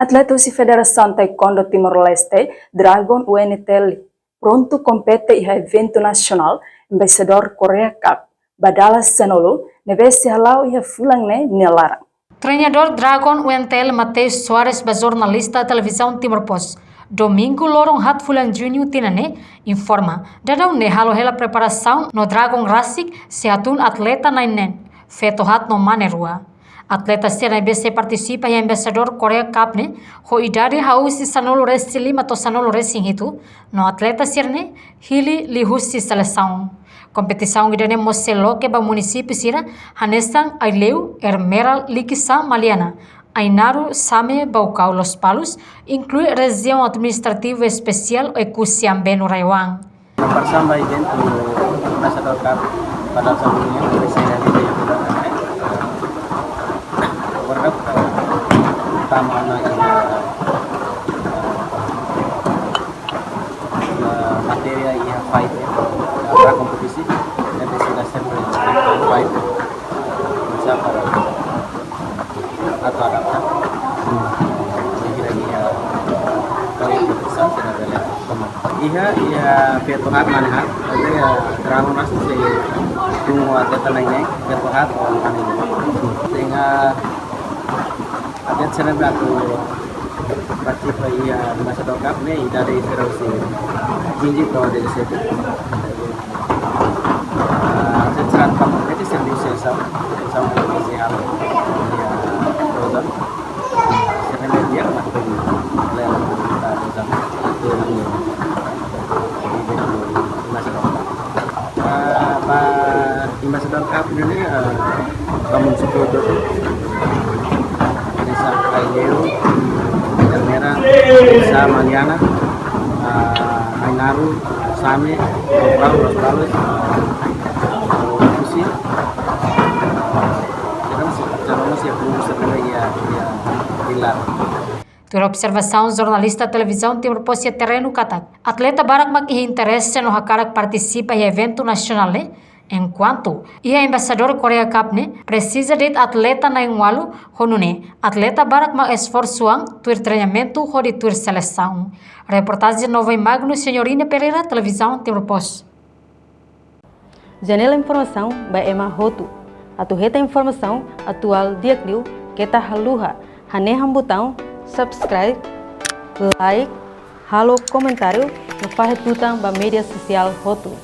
Atletas Federação Taekwondo Timor-Leste, Dragon UNTL, pronto compete em evento nacional, embaixador Korea Cup, Badalas Sanolo, nevesse halau e fulangne nelarang. Treinador Dragon UNTL Mateus Soares, jornalista televisão Timor Post, domingo lorong hat fulan junho tinane informa dadau ne halo hela preparação no Dragon Racing sehatun atleta nainen feto hat no manerua. Atleta sira BC participa em embaixador Korea Cup ne ho idari hausi sanolo resi lima to sanolo racing itu no atleta sirne hili lihusi seleção. Competição idane moselo ke ba município sira hanesang aileu ermeral likisa maliana Ainaru Same Baucau Los Palos inclui região administrativa especial Ekusiam Beno Raiwang. Bersama evento Embaixador Cup pada sebelumnya presiden itu berharap utama materi yang fight para kompetisi dan sudah sampai fight bersama atau adaptan kira-kira poin besar sudah ada teman iya Vietnam manhat jadi Dragon masih tunggu ada tenangnya Vietnam orang ini sehingga ada channel aku participar iya Embaixador Cup nih dari Sulawesi Jinji Pro dari situ secara kompetisi serius sama spesial ya program sebenarnya dia masuk level kita itu Embaixador Cup ini kamu sebut itu desa Kaileu, Merah, desa Maliana, Ainaru, Same, Baucau, Los Palos, Ekusi. Kita masih belum sebenarnya ya hilang. Tua observação jornalista televisão Timor Post terreno katak. Atleta barak mak interesse no hakarak participa em evento nacional ne. Enquanto ia embaixador Korea Cup ne precisa de atleta na inwalu honune atleta barak mak esforçoang tuir treinamento hodi tuir seleção. Reportagem Nova Magno Senhorina Pereira televisão Timor Post. Janela informação ba ema hotu. Atu reta informação atual diakliu kita haluha haneham botão subscribe, like, halo comentário no farretutang ba media social hotu.